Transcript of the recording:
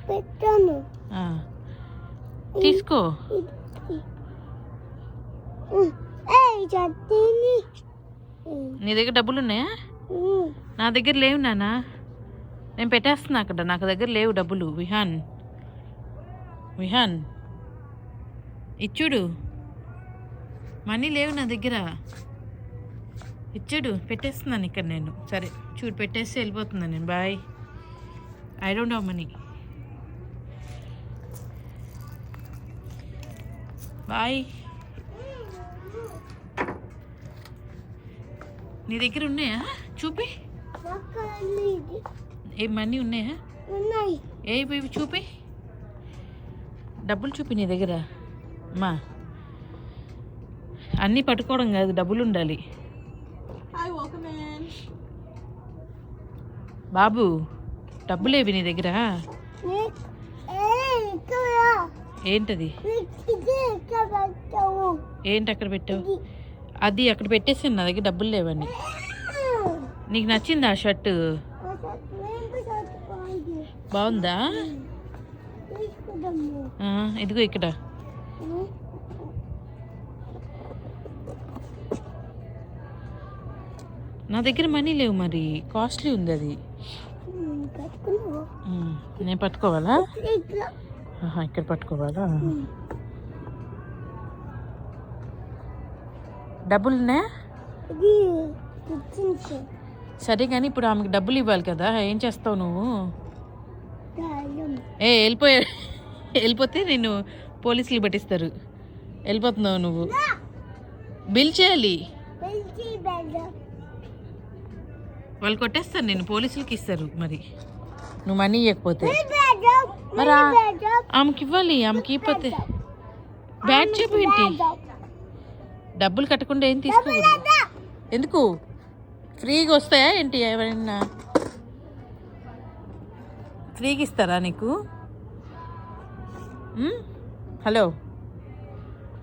పెట్టాను. తీసుకో. నీ దగ్గర డబ్బులు ఉన్నాయా? నా దగ్గర లేవు నాన్న. నేను పెట్టేస్తున్నా అక్కడ. నాకు దగ్గర లేవు డబ్బులు. విహాన్ ఇచ్చుడు. మనీ లేవు నా దగ్గర. ఇచ్చాడు. పెట్టేస్తున్నాను ఇక్కడ నేను. సరే చూడు, పెట్టేసి వెళ్ళిపోతున్నాను నేను. Bye. I don't have money. Bye. నీ దగ్గర ఉన్నాయా? చూపి. ఏ మనీ ఉన్నాయా? ఏ చూపి. డబ్బులు చూపి నీ దగ్గర. అమ్మా, అన్నీ పట్టుకోవడం కాదు, డబ్బులు ఉండాలి. బాబు, డబ్బులేవి నీ దగ్గర? ఏంటది? ఏంటి అక్కడ పెట్టావు? అది అక్కడ పెట్టేసాను. నా దగ్గర డబ్బులు లేవని. నీకు నచ్చిందా ఆ షర్టు? బాగుందా? ఇదిగో ఇక్కడ. నా దగ్గర మనీ లేవు. మరి కాస్ట్లీ ఉంది అది. నేను పట్టుకోవాలా? ఇక్కడ పట్టుకోవాలా? డబ్బులున్నా? సరే కానీ ఇప్పుడు ఆమెకు డబ్బులు ఇవ్వాలి కదా. ఏం చేస్తావు నువ్వు? వెళ్ళిపోతే నేను పోలీసులు పట్టిస్తారు. వెళ్ళిపోతున్నావు నువ్వు. బిల్ చేయాలి. వాళ్ళు కొట్టేస్తారు. నేను పోలీసులకి ఇస్తారు. మరి నువ్వు మనీ ఇవ్వకపోతే మరి ఆమెకి ఇవ్వాలి. ఆమెకి ఇవ్వకపోతే బ్యాగ్ చెప్పు. ఏంటి డబ్బులు కట్టకుండా ఏం తీసుకోకూడదు. ఎందుకు? ఫ్రీగా వస్తాయా ఏంటి? ఎవరైనా ఫ్రీగా ఇస్తారా నీకు? హలో.